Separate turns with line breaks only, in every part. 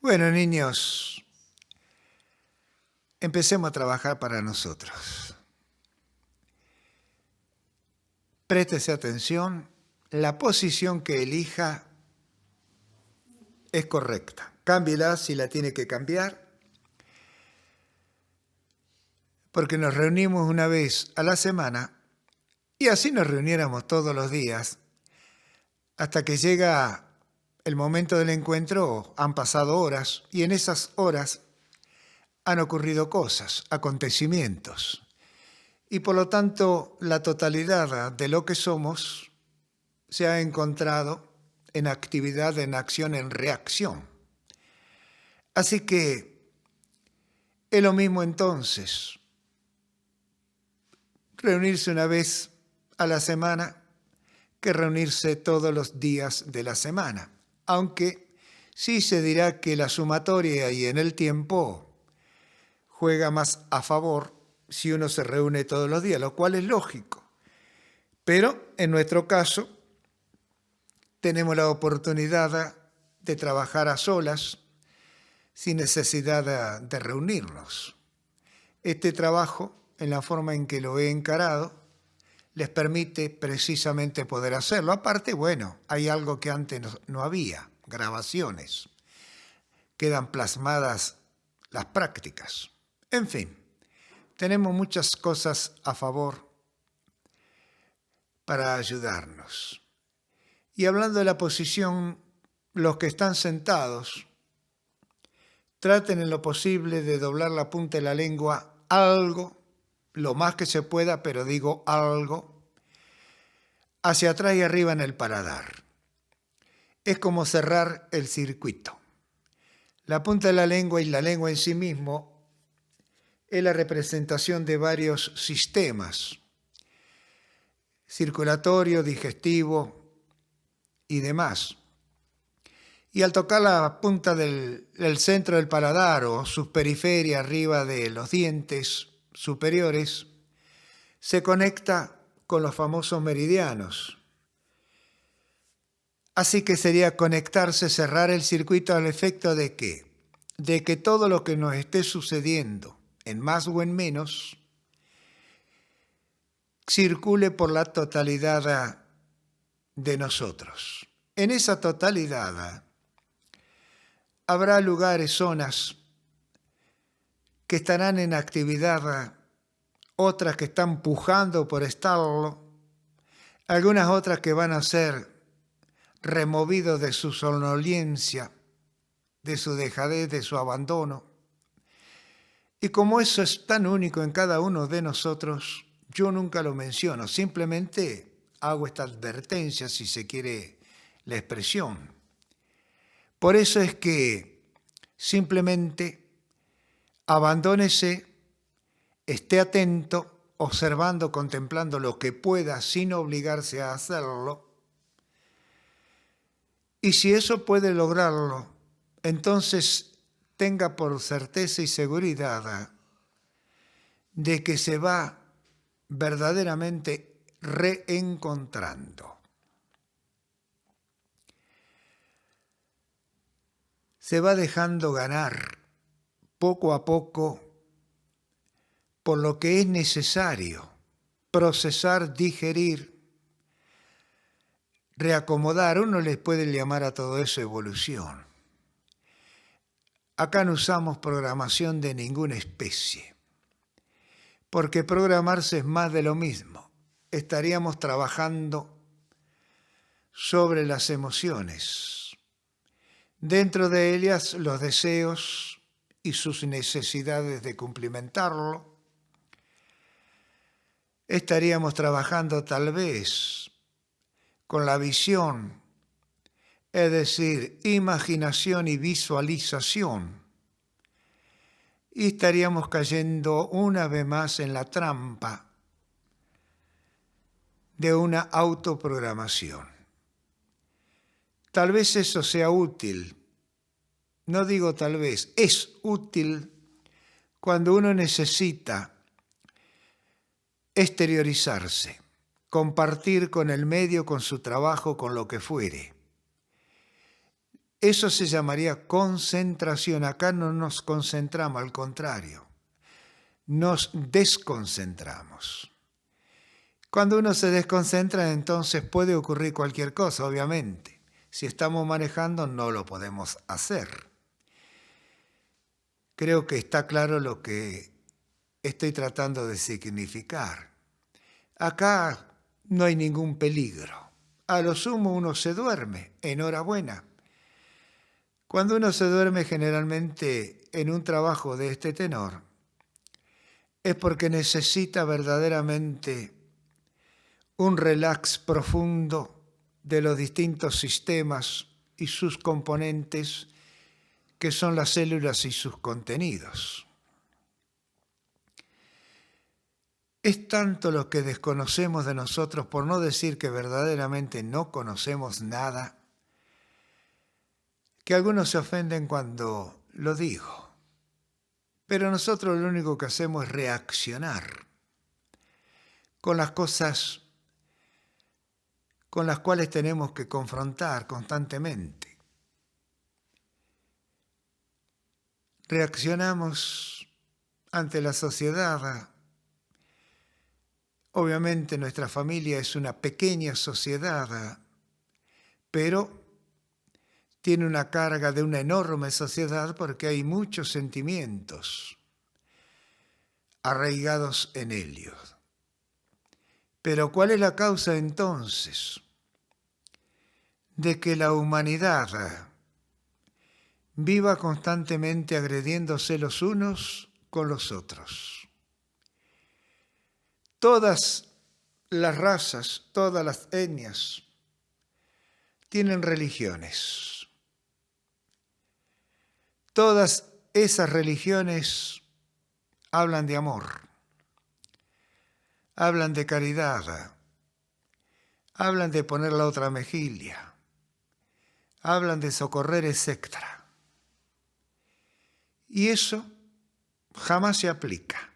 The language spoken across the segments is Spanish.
Bueno, niños, empecemos a trabajar para nosotros. Préstese atención, la posición que elija es correcta. Cámbiela si la tiene que cambiar, porque nos reunimos una vez a la semana y así nos reuniéramos todos los días hasta que llega el momento del encuentro. Han pasado horas y en esas horas han ocurrido cosas, acontecimientos. Y por lo tanto, la totalidad de lo que somos se ha encontrado en actividad, en acción, en reacción. Así que es lo mismo entonces reunirse una vez a la semana que reunirse todos los días de la semana. Aunque sí se dirá que la sumatoria y en el tiempo juega más a favor si uno se reúne todos los días, lo cual es lógico. Pero en nuestro caso tenemos la oportunidad de trabajar a solas sin necesidad de reunirnos. Este trabajo, en la forma en que lo he encarado, les permite precisamente poder hacerlo. Aparte, bueno, hay algo que antes no había, grabaciones. Quedan plasmadas las prácticas. En fin, tenemos muchas cosas a favor para ayudarnos. Y hablando de la posición, los que están sentados, traten en lo posible de doblar la punta de la lengua algo, lo más que se pueda, pero digo algo, hacia atrás y arriba en el paladar. Es como cerrar el circuito. La punta de la lengua y la lengua en sí mismo es la representación de varios sistemas, circulatorio, digestivo y demás. Y al tocar la punta del centro del paladar o sus periferias arriba de los dientes superiores, se conecta con los famosos meridianos. Así que sería conectarse, cerrar el circuito al efecto de ¿qué? De que todo lo que nos esté sucediendo, en más o en menos, circule por la totalidad de nosotros. En esa totalidad habrá lugares, zonas que estarán en actividad, otras que están pujando por estarlo, algunas otras que van a ser removidos de su somnolencia, de su dejadez, de su abandono. Y como eso es tan único en cada uno de nosotros, yo nunca lo menciono, simplemente hago esta advertencia, si se quiere la expresión. Por eso es que simplemente abandónese, esté atento, observando, contemplando lo que pueda sin obligarse a hacerlo. Y si eso puede lograrlo, entonces tenga por certeza y seguridad de que se va verdaderamente reencontrando. Se va dejando ganar poco a poco por lo que es necesario procesar, digerir, reacomodar. Uno les puede llamar a todo eso evolución. Acá no usamos programación de ninguna especie, porque programarse es más de lo mismo. Estaríamos trabajando sobre las emociones. Dentro de ellas los deseos y sus necesidades de cumplimentarlo. Estaríamos trabajando tal vez con la visión, es decir, imaginación y visualización. Y estaríamos cayendo una vez más en la trampa de una autoprogramación. Tal vez eso sea útil, no digo tal vez, es útil cuando uno necesita exteriorizarse, compartir con el medio, con su trabajo, con lo que fuere. Eso se llamaría concentración. Acá no nos concentramos, al contrario, nos desconcentramos. Cuando uno se desconcentra, entonces puede ocurrir cualquier cosa, obviamente. Si estamos manejando, no lo podemos hacer. Creo que está claro lo que estoy tratando de significar. Acá no hay ningún peligro. A lo sumo uno se duerme, enhorabuena. Cuando uno se duerme generalmente en un trabajo de este tenor, es porque necesita verdaderamente un relax profundo de los distintos sistemas y sus componentes, que son las células y sus contenidos. Es tanto lo que desconocemos de nosotros, por no decir que verdaderamente no conocemos nada, que algunos se ofenden cuando lo digo. Pero nosotros lo único que hacemos es reaccionar con las cosas con las cuales tenemos que confrontar constantemente. Reaccionamos ante la sociedad. Obviamente nuestra familia es una pequeña sociedad, pero tiene una carga de una enorme sociedad porque hay muchos sentimientos arraigados en ellos. Pero ¿cuál es la causa entonces de que la humanidad viva constantemente agrediéndose los unos con los otros? Todas las razas, todas las etnias tienen religiones. Todas esas religiones hablan de amor, hablan de caridad, hablan de poner la otra mejilla, hablan de socorrer, etc. Y eso jamás se aplica.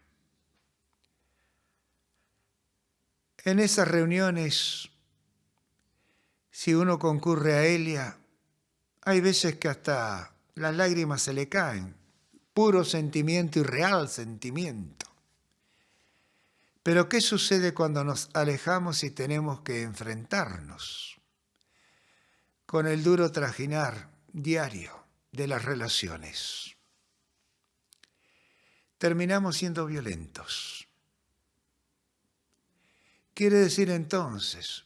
En esas reuniones, si uno concurre a Elia, hay veces que hasta las lágrimas se le caen, puro sentimiento y real sentimiento. Pero ¿qué sucede cuando nos alejamos y tenemos que enfrentarnos con el duro trajinar diario de las relaciones? Terminamos siendo violentos. Quiere decir entonces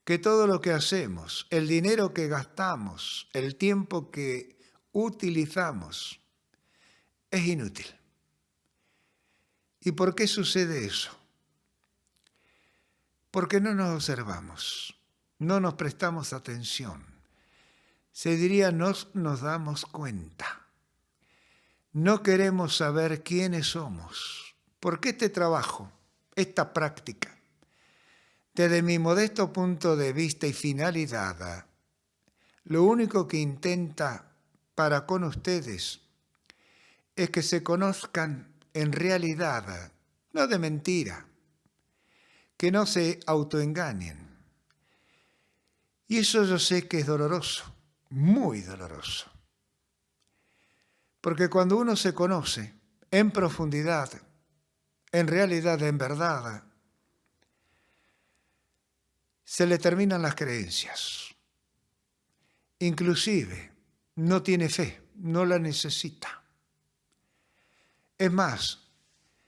que todo lo que hacemos, el dinero que gastamos, el tiempo que utilizamos, es inútil. ¿Y por qué sucede eso? Porque no nos observamos, no nos prestamos atención. Se diría, no nos damos cuenta. No queremos saber quiénes somos. Porque este trabajo, esta práctica, desde mi modesto punto de vista y finalidad, lo único que intenta para con ustedes es que se conozcan en realidad, no de mentira, que no se autoengañen. Y eso yo sé que es doloroso, muy doloroso. Porque cuando uno se conoce en profundidad, en realidad, en verdad, se le terminan las creencias. Inclusive, no tiene fe, no la necesita. Es más,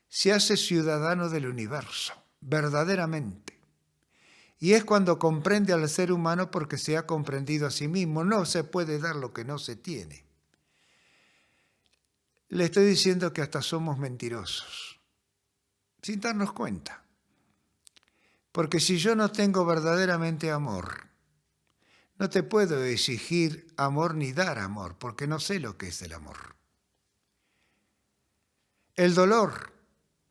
se hace ciudadano del universo, verdaderamente. Y es cuando comprende al ser humano porque se ha comprendido a sí mismo. No se puede dar lo que no se tiene. Le estoy diciendo que hasta somos mentirosos, sin darnos cuenta. Porque si yo no tengo verdaderamente amor, no te puedo exigir amor ni dar amor, porque no sé lo que es el amor. El dolor,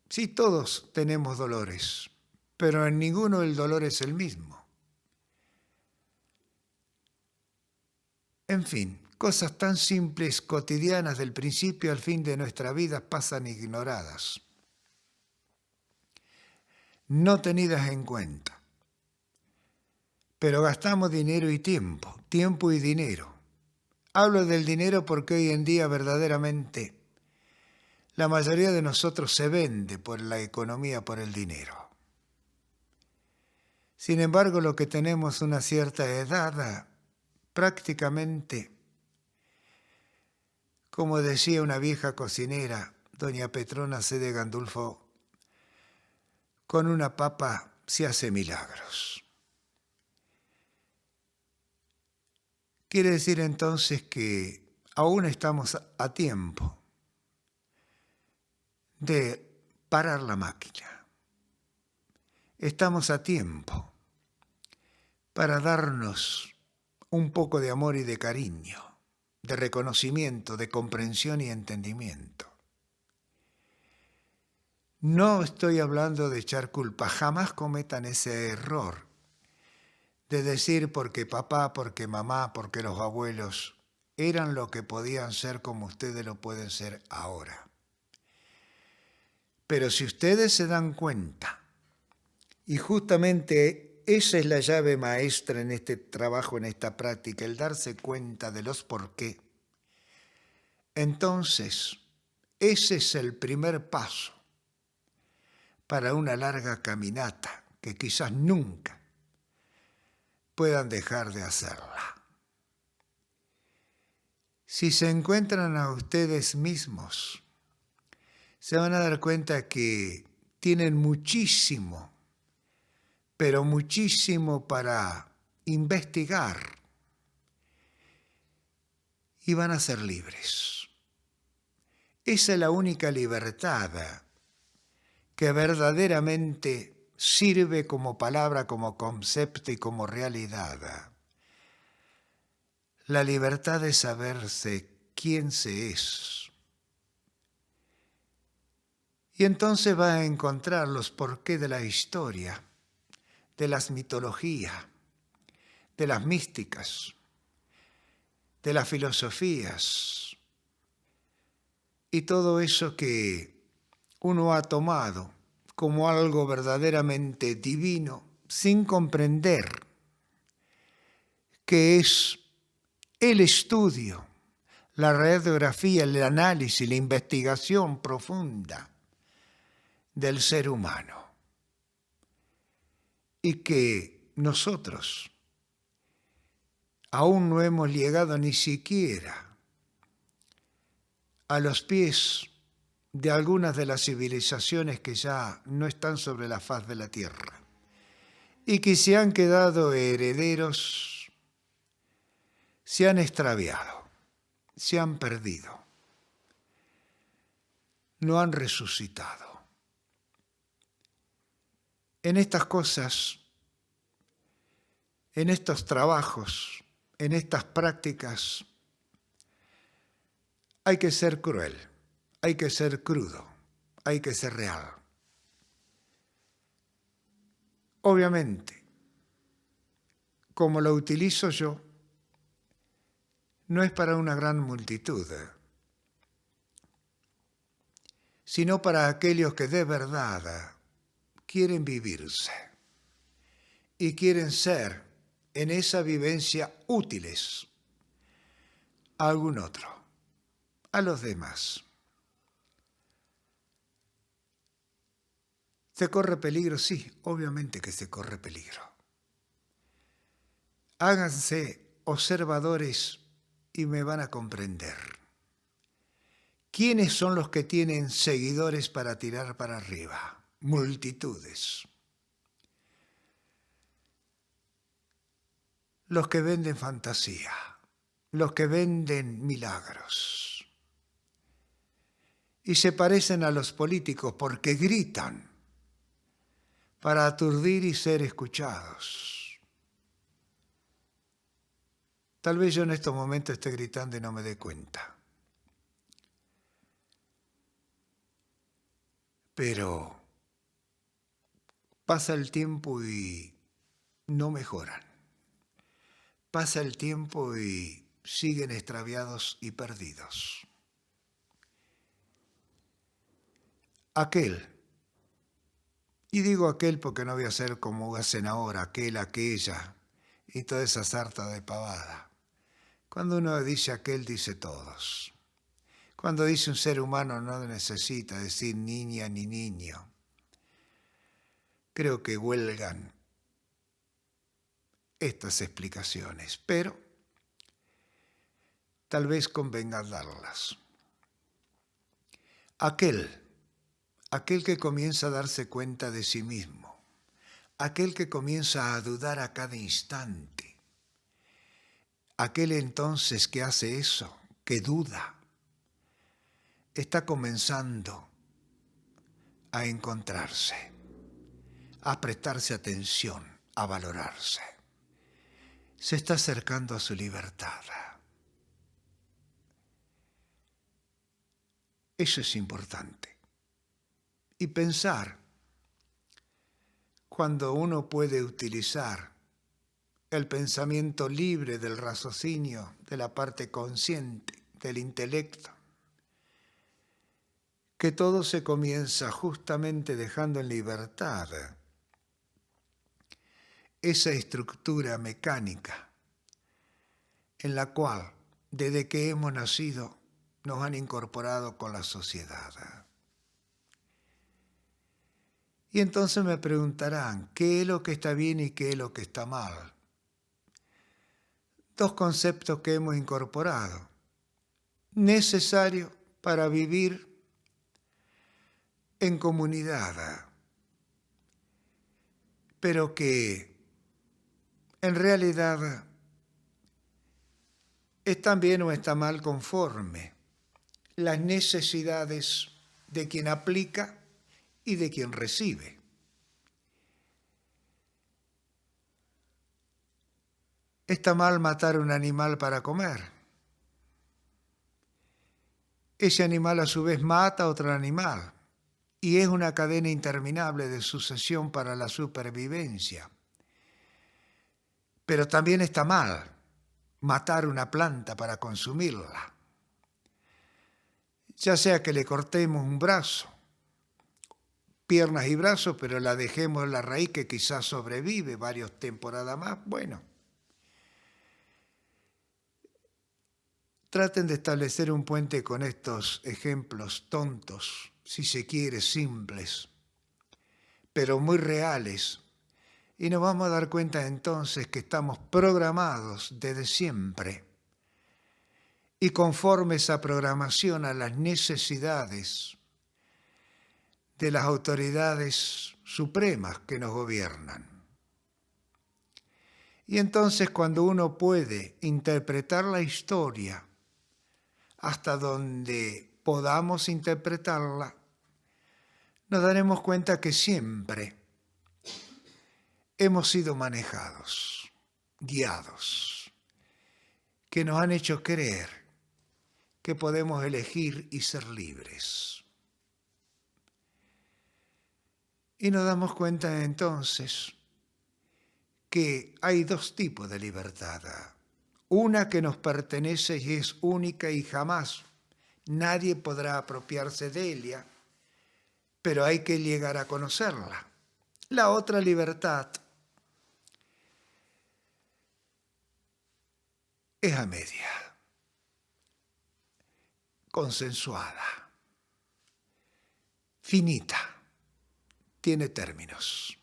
sí, todos tenemos dolores, pero en ninguno el dolor es el mismo. En fin, cosas tan simples, cotidianas, del principio al fin de nuestra vida pasan ignoradas, no tenidas en cuenta. Pero gastamos dinero y tiempo y dinero, Hablo del dinero porque hoy en día verdaderamente la mayoría de nosotros se vende por la economía, por el dinero. Sin embargo, lo que tenemos una cierta edad, prácticamente, como decía una vieja cocinera, doña Petrona C. de Gandulfo, con una papa se hace milagros. Quiere decir entonces que aún estamos a tiempo de parar la máquina. Estamos a tiempo para darnos un poco de amor y de cariño, de reconocimiento, de comprensión y entendimiento. No estoy hablando de echar culpa, jamás cometan ese error de decir porque papá, porque mamá, porque los abuelos eran lo que podían ser como ustedes lo pueden ser ahora. Pero si ustedes se dan cuenta, y justamente esa es la llave maestra en este trabajo, en esta práctica, el darse cuenta de los por qué, entonces ese es el primer paso para una larga caminata que quizás nunca puedan dejar de hacerla. Si se encuentran a ustedes mismos, se van a dar cuenta que tienen muchísimo, pero muchísimo para investigar y van a ser libres. Esa es la única libertad que verdaderamente sirve como palabra, como concepto y como realidad. La libertad de saberse quién se es. Y entonces va a encontrar los porqué de la historia, de las mitologías, de las místicas, de las filosofías y todo eso que uno ha tomado como algo verdaderamente divino sin comprender que es el estudio, la radiografía, el análisis, la investigación profunda del ser humano y que nosotros aún no hemos llegado ni siquiera a los pies de algunas de las civilizaciones que ya no están sobre la faz de la tierra y que se han quedado herederos, se han extraviado, se han perdido, no han resucitado. En estas cosas, en estos trabajos, en estas prácticas, hay que ser cruel, hay que ser crudo, hay que ser real. Obviamente, como lo utilizo yo, no es para una gran multitud, sino para aquellos que de verdad quieren vivirse y quieren ser en esa vivencia útiles a algún otro, a los demás. ¿Se corre peligro? Sí, obviamente que se corre peligro. Háganse observadores y me van a comprender. ¿Quiénes son los que tienen seguidores para tirar para arriba? Multitudes. Los que venden fantasía, los que venden milagros. Y se parecen a los políticos porque gritan para aturdir y ser escuchados. Tal vez yo en estos momentos esté gritando y no me dé cuenta. Pero pasa el tiempo y no mejoran. Pasa el tiempo y siguen extraviados y perdidos. Aquel, y digo aquel porque no voy a ser como hacen ahora, aquel, aquella, y toda esa sarta de pavada, Cuando uno dice aquel, dice todos. Cuando dice un ser humano no necesita decir niña ni niño. Creo que huelgan estas explicaciones, pero tal vez convenga darlas. Aquel que comienza a darse cuenta de sí mismo, aquel que comienza a dudar a cada instante, aquel entonces que hace eso, que duda, está comenzando a encontrarse, a prestarse atención, a valorarse. Se está acercando a su libertad. Eso es importante. Y pensar, cuando uno puede utilizar el pensamiento libre del raciocinio, de la parte consciente, del intelecto, que todo se comienza justamente dejando en libertad esa estructura mecánica en la cual, desde que hemos nacido, nos han incorporado con la sociedad. Y entonces me preguntarán, ¿qué es lo que está bien y qué es lo que está mal? Dos conceptos que hemos incorporado, necesarios para vivir en comunidad, pero que en realidad están bien o están mal conforme las necesidades de quien aplica y de quien recibe. Está mal matar un animal para comer. Ese animal a su vez mata a otro animal y es una cadena interminable de sucesión para la supervivencia. Pero también está mal matar una planta para consumirla. Ya sea que le cortemos un brazo, piernas y brazos, pero la dejemos en la raíz que quizás sobrevive varias temporadas más, bueno. Traten de establecer un puente con estos ejemplos tontos, si se quiere, simples, pero muy reales. Y nos vamos a dar cuenta entonces que estamos programados desde siempre. Y conforme esa programación a las necesidades de las autoridades supremas que nos gobiernan. Y entonces cuando uno puede interpretar la historia hasta donde podamos interpretarla, nos daremos cuenta que siempre hemos sido manejados, guiados, que nos han hecho creer que podemos elegir y ser libres. Y nos damos cuenta entonces que hay dos tipos de libertad. Una que nos pertenece y es única y jamás nadie podrá apropiarse de ella, pero hay que llegar a conocerla. La otra libertad es a media, consensuada, finita, tiene términos.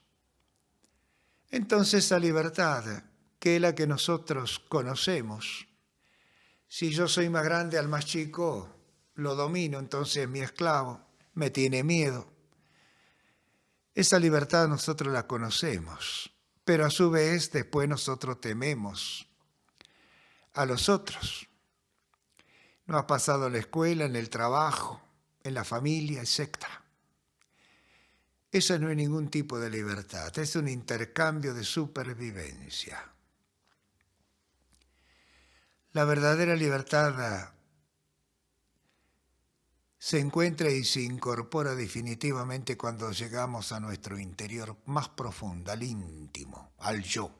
Entonces esa libertad, que es la que nosotros conocemos, si yo soy más grande al más chico, lo domino, entonces mi esclavo me tiene miedo. Esa libertad nosotros la conocemos, pero a su vez después nosotros tememos a los otros. Nos ha pasado en la escuela, en el trabajo, en la familia, etc. Eso no es ningún tipo de libertad, es un intercambio de supervivencia. La verdadera libertad se encuentra y se incorpora definitivamente cuando llegamos a nuestro interior más profundo, al íntimo, al yo.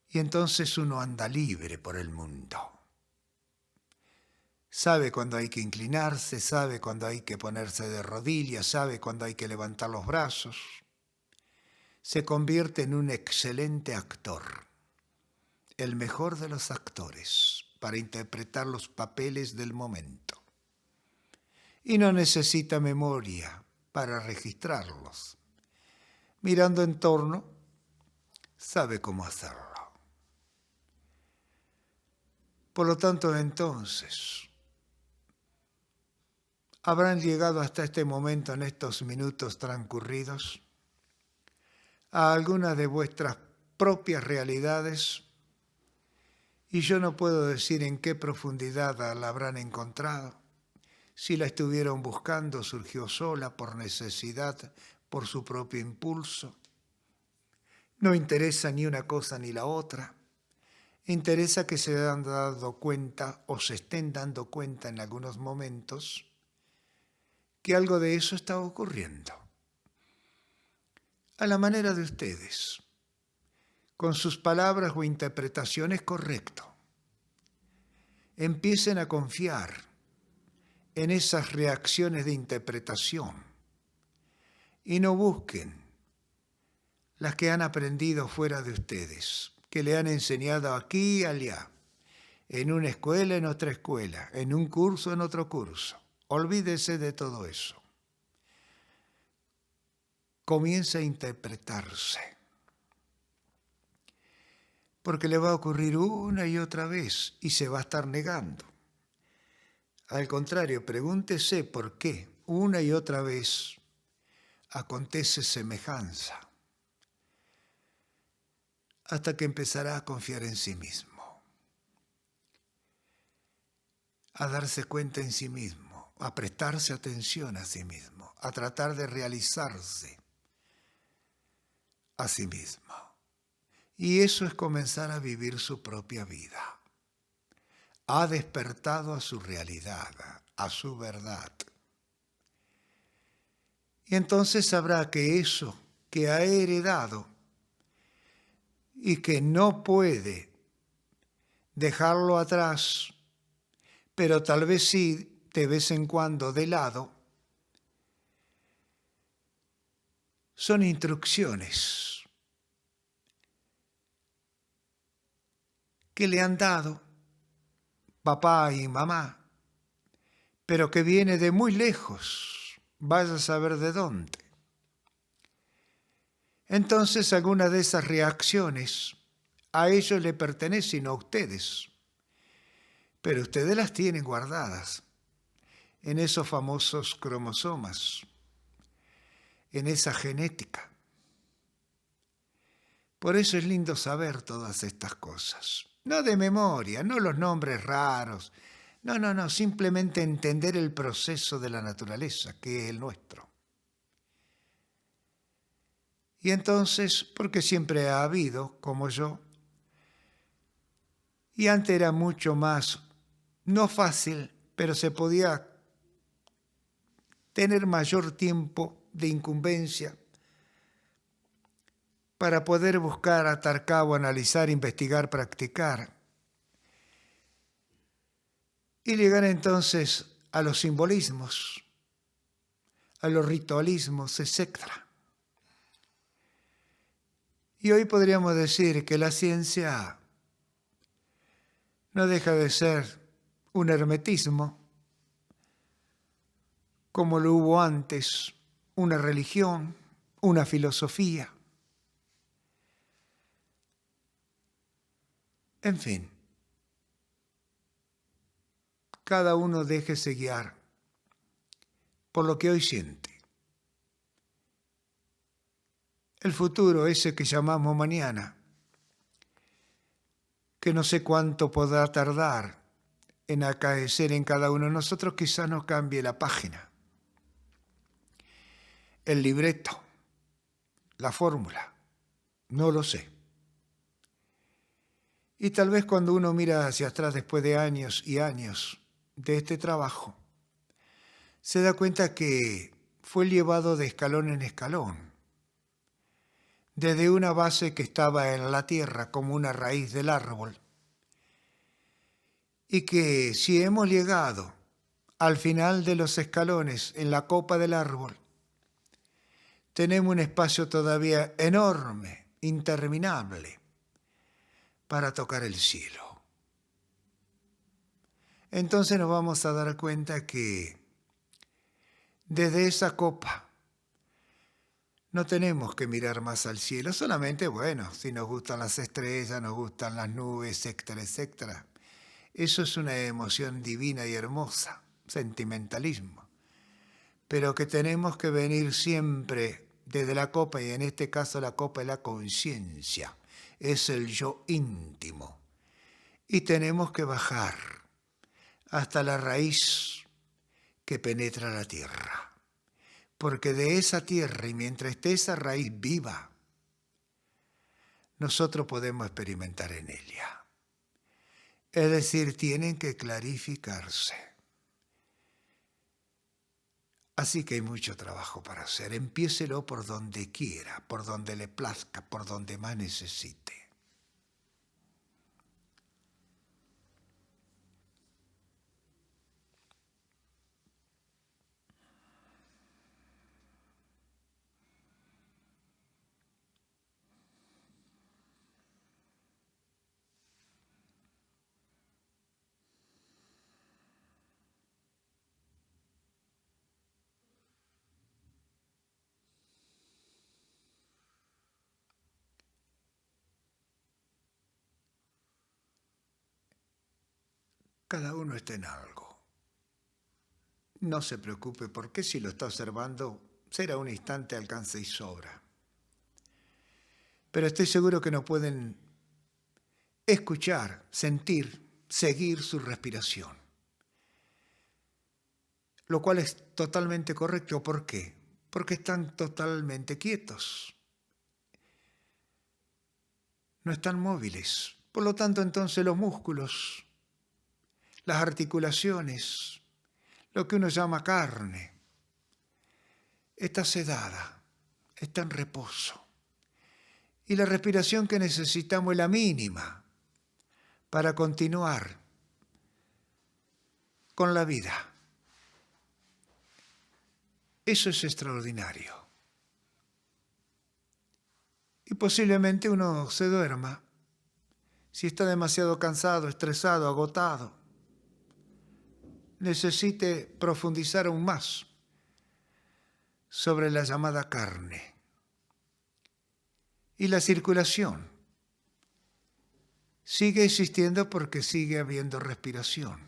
Y entonces uno anda libre por el mundo. Sabe cuando hay que inclinarse, sabe cuando hay que ponerse de rodillas, sabe cuando hay que levantar los brazos. Se convierte en un excelente actor. el mejor de los actores para interpretar los papeles del momento. Y no necesita memoria para registrarlos. Mirando en torno, sabe cómo hacerlo. Por lo tanto, entonces, habrán llegado hasta este momento, en estos minutos transcurridos, a algunas de vuestras propias realidades, y yo no puedo decir en qué profundidad la habrán encontrado. Si la estuvieron buscando, surgió sola, por necesidad, por su propio impulso. No interesa ni una cosa ni la otra. Interesa que se hayan dado cuenta o se estén dando cuenta en algunos momentos que algo de eso está ocurriendo. A la manera de ustedes, con sus palabras o interpretaciones, correcto. Empiecen a confiar en esas reacciones de interpretación y no busquen las que han aprendido fuera de ustedes, que le han enseñado aquí y allá, en una escuela, en otra escuela, en un curso, en otro curso. Olvídese de todo eso. Comienza a interpretarse, porque le va a ocurrir una y otra vez y se va a estar negando. Al contrario, pregúntese por qué una y otra vez acontece semejanza, hasta que empezará a confiar en sí mismo, a darse cuenta en sí mismo, a prestarse atención a sí mismo, a tratar de realizarse a sí mismo. Y eso es comenzar a vivir su propia vida. Ha despertado a su realidad, a su verdad. Y entonces sabrá que eso que ha heredado y que no puede dejarlo atrás, pero tal vez sí, de vez en cuando de lado, son instrucciones que le han dado papá y mamá, pero que viene de muy lejos, vaya a saber de dónde. Entonces algunas de esas reacciones a ellos le pertenecen, no a ustedes, pero ustedes las tienen guardadas en esos famosos cromosomas, en esa genética. Por eso es lindo saber todas estas cosas. No de memoria, no los nombres raros. No, simplemente entender el proceso de la naturaleza, que es el nuestro. Y entonces, porque siempre ha habido, como yo, y antes era mucho más, no fácil, pero se podía tener mayor tiempo de incumbencia para poder buscar, atar cabo, analizar, investigar, practicar. Y llegar entonces a los simbolismos, a los ritualismos, etc. Y hoy podríamos decir que la ciencia no deja de ser un hermetismo, como lo hubo antes, una religión, una filosofía. En fin, cada uno déjese guiar por lo que hoy siente. El futuro, ese que llamamos mañana, que no sé cuánto podrá tardar en acaecer en cada uno de nosotros, quizás nos cambie la página, el libreto, la fórmula, no lo sé. Y tal vez cuando uno mira hacia atrás después de años y años de este trabajo, se da cuenta que fue llevado de escalón en escalón, desde una base que estaba en la tierra como una raíz del árbol, y que si hemos llegado al final de los escalones en la copa del árbol, tenemos un espacio todavía enorme, interminable, para tocar el cielo. Entonces nos vamos a dar cuenta que desde esa copa no tenemos que mirar más al cielo, solamente, bueno, si nos gustan las estrellas, nos gustan las nubes, etcétera, etcétera. Eso es una emoción divina y hermosa, sentimentalismo. Pero que tenemos que venir siempre desde la copa, y en este caso la copa es la conciencia, es el yo íntimo. Y tenemos que bajar hasta la raíz que penetra la tierra. Porque de esa tierra, y mientras esté esa raíz viva, nosotros podemos experimentar en ella. Es decir, tienen que clarificarse. Así que hay mucho trabajo para hacer. Empiécelo por donde quiera, por donde le plazca, por donde más necesite. Cada uno está en algo. No se preocupe, porque si lo está observando, será un instante, alcance y sobra. Pero estoy seguro que no pueden escuchar, sentir, seguir su respiración. Lo cual es totalmente correcto. ¿Por qué? Porque están totalmente quietos. No están móviles. Por lo tanto, entonces los músculos, las articulaciones, lo que uno llama carne, está sedada, está en reposo. Y la respiración que necesitamos es la mínima para continuar con la vida. Eso es extraordinario. Y posiblemente uno se duerma si está demasiado cansado, estresado, agotado. Necesite profundizar aún más sobre la llamada carne. Y la circulación sigue existiendo porque sigue habiendo respiración.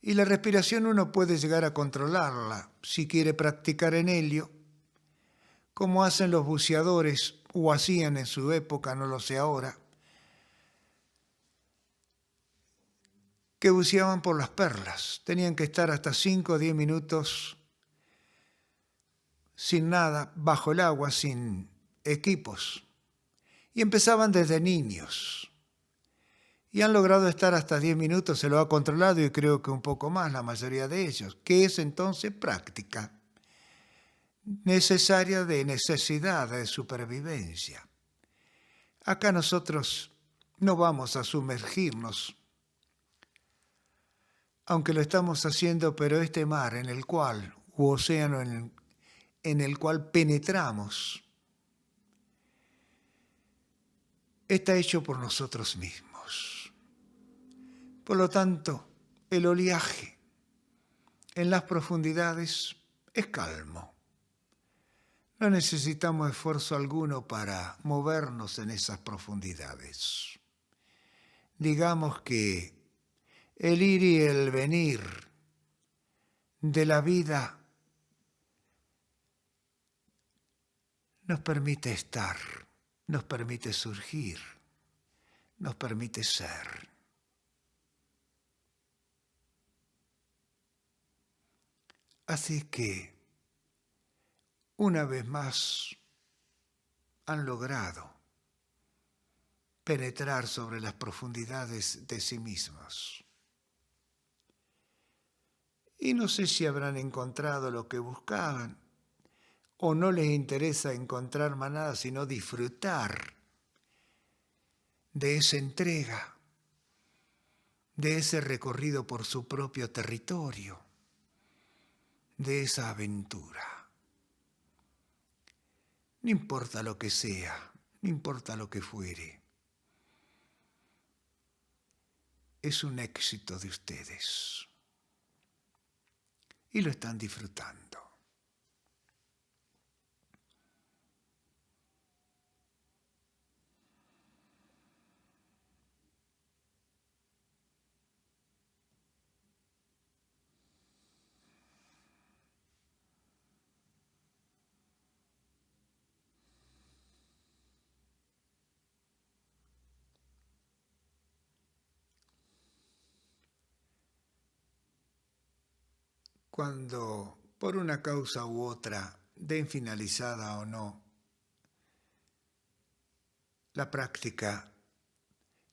Y la respiración uno puede llegar a controlarla si quiere practicar en ello, como hacen los buceadores, o hacían en su época, no lo sé ahora, que buceaban por las perlas. Tenían que estar hasta 5 o 10 minutos sin nada, bajo el agua, sin equipos. Y empezaban desde niños. Y han logrado estar hasta 10 minutos, se lo ha controlado, y creo que un poco más la mayoría de ellos, que es entonces práctica necesaria, de necesidad de supervivencia. Acá nosotros no vamos a sumergirnos, aunque lo estamos haciendo, pero este mar en el cual, u océano en el cual penetramos, está hecho por nosotros mismos. Por lo tanto, el oleaje en las profundidades es calmo. No necesitamos esfuerzo alguno para movernos en esas profundidades. Digamos que el ir y el venir de la vida nos permite estar, nos permite surgir, nos permite ser. Así que, una vez más, han logrado penetrar sobre las profundidades de sí mismos. Y no sé si habrán encontrado lo que buscaban, o no les interesa encontrar más nada, sino disfrutar de esa entrega, de ese recorrido por su propio territorio, de esa aventura. No importa lo que sea, no importa lo que fuere, es un éxito de ustedes y lo están disfrutando. Cuando por una causa u otra den finalizada o no la práctica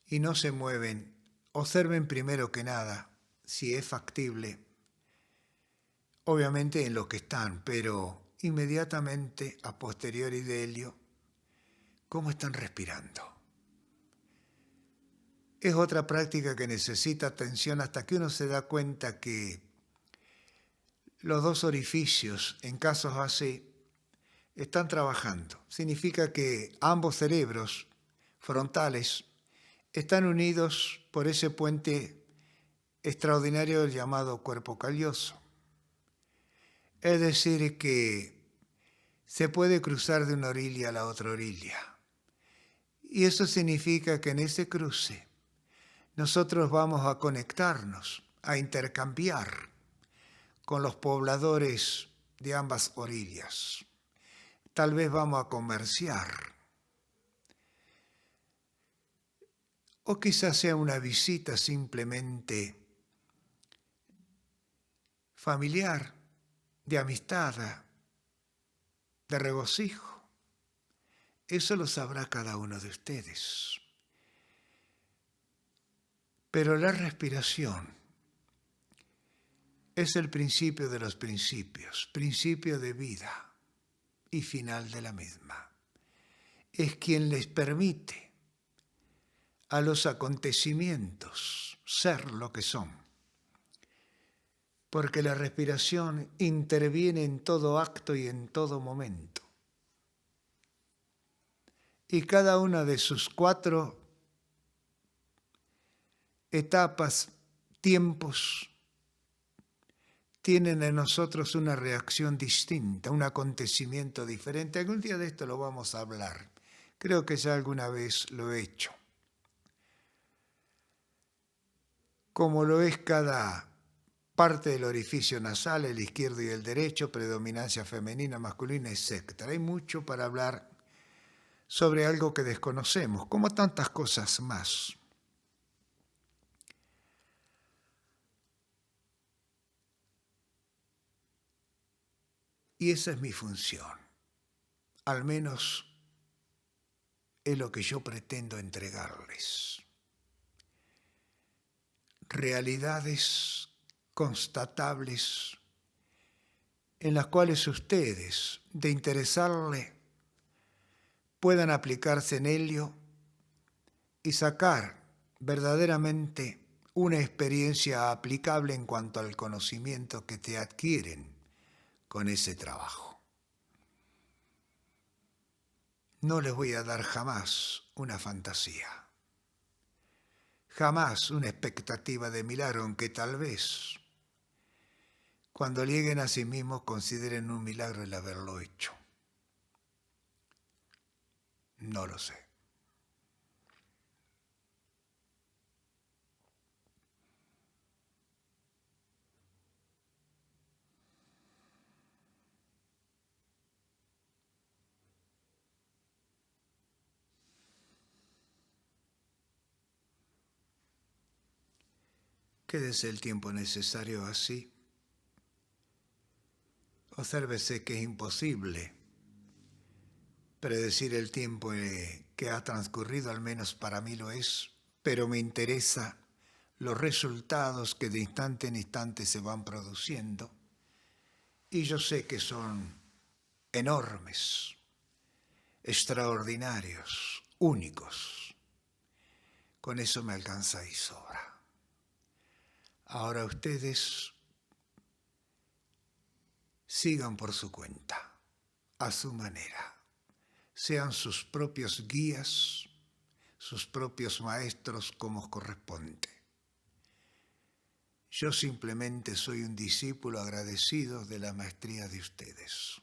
y no se mueven, observen primero que nada si es factible, obviamente en lo que están, pero inmediatamente a posteriori de ello, cómo están respirando. Es otra práctica que necesita atención hasta que uno se da cuenta que los dos orificios, en casos así, están trabajando. Significa que ambos cerebros frontales están unidos por ese puente extraordinario llamado cuerpo calloso. Es decir, que se puede cruzar de una orilla a la otra orilla. Y eso significa que en ese cruce nosotros vamos a conectarnos, a intercambiar con los pobladores de ambas orillas. Tal vez vamos a comerciar. O quizás sea una visita simplemente familiar, de amistad, de regocijo. Eso lo sabrá cada uno de ustedes. Pero la respiración es el principio de los principios, principio de vida y final de la misma. Es quien les permite a los acontecimientos ser lo que son. Porque la respiración interviene en todo acto y en todo momento. Y cada una de sus 4 etapas, tiempos, tienen en nosotros una reacción distinta, un acontecimiento diferente. Algún día de esto lo vamos a hablar. Creo que ya alguna vez lo he hecho. Como lo es cada parte del orificio nasal, el izquierdo y el derecho, predominancia femenina, masculina, etc. Hay mucho para hablar sobre algo que desconocemos, como tantas cosas más. Y esa es mi función, al menos es lo que yo pretendo entregarles. Realidades constatables en las cuales ustedes, de interesarle, puedan aplicarse en ello y sacar verdaderamente una experiencia aplicable en cuanto al conocimiento que te adquieren con ese trabajo. No les voy a dar jamás una fantasía, jamás una expectativa de milagro, aunque tal vez cuando lleguen a sí mismos consideren un milagro el haberlo hecho. No lo sé. Quédese el tiempo necesario así. Obsérvese que es imposible predecir el tiempo que ha transcurrido, al menos para mí lo es, pero me interesa los resultados que de instante en instante se van produciendo. Y yo sé que son enormes, extraordinarios, únicos. Con eso me alcanza y sobra. Ahora ustedes sigan por su cuenta, a su manera. sean sus propios guías, sus propios maestros como corresponde. Yo simplemente soy un discípulo agradecido de la maestría de ustedes.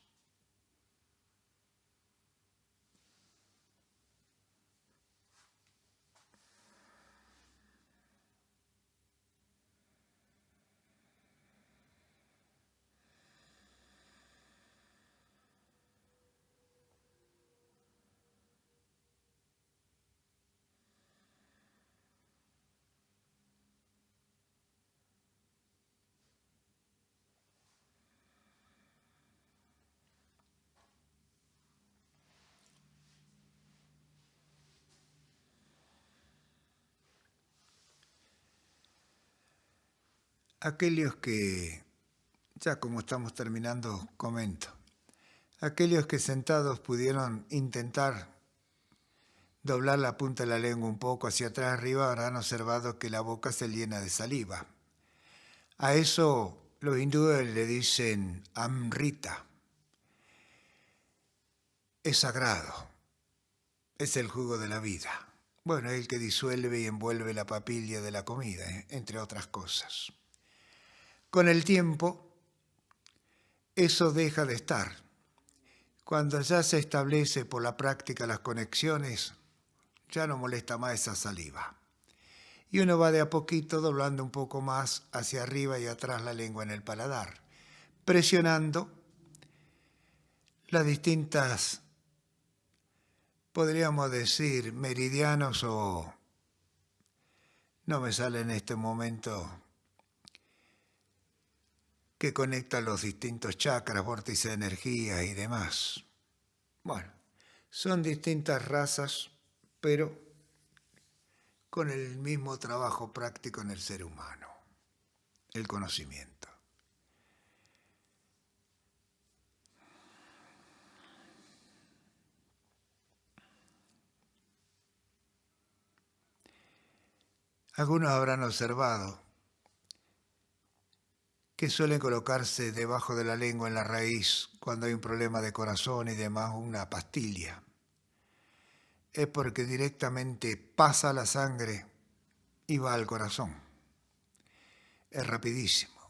Aquellos que, ya como estamos terminando, comento. Aquellos que sentados pudieron intentar doblar la punta de la lengua un poco hacia atrás arriba habrán observado que la boca se llena de saliva. A eso los hindúes le dicen amrita. Es sagrado, es el jugo de la vida. Bueno, es el que disuelve y envuelve la papilla de la comida, entre otras cosas. Con el tiempo, eso deja de estar. Cuando ya se establece por la práctica las conexiones, ya no molesta más esa saliva. Y uno va de a poquito doblando un poco más hacia arriba y atrás la lengua en el paladar, presionando las distintas, podríamos decir, meridianos o, no me sale en este momento, que conecta los distintos chakras, vórtices de energía y demás. Bueno, son distintas razas, pero con el mismo trabajo práctico en el ser humano, el conocimiento. Algunos habrán observado que suelen colocarse debajo de la lengua en la raíz cuando hay un problema de corazón y demás una pastilla. Es porque directamente pasa la sangre y va al corazón. Es rapidísimo.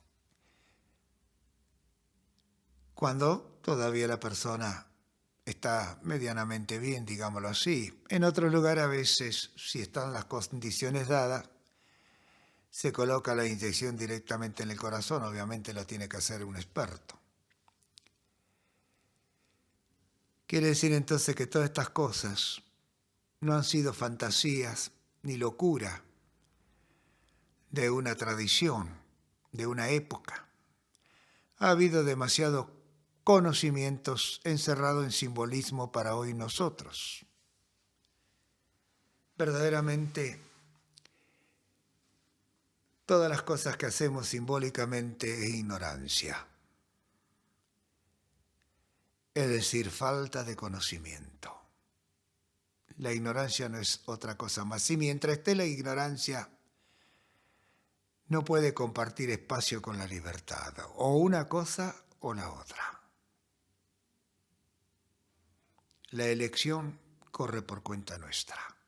Cuando todavía la persona está medianamente bien, digámoslo así. En otro lugar a veces, si están las condiciones dadas, se coloca la inyección directamente en el corazón, obviamente lo tiene que hacer un experto. Quiere decir entonces que todas estas cosas no han sido fantasías ni locura de una tradición, de una época. Ha habido demasiados conocimientos encerrados en simbolismo para hoy nosotros. Verdaderamente, todas las cosas que hacemos simbólicamente es ignorancia. Es decir, falta de conocimiento. La ignorancia no es otra cosa más. Y mientras esté la ignorancia, no puede compartir espacio con la libertad. O una cosa o la otra. La elección corre por cuenta nuestra.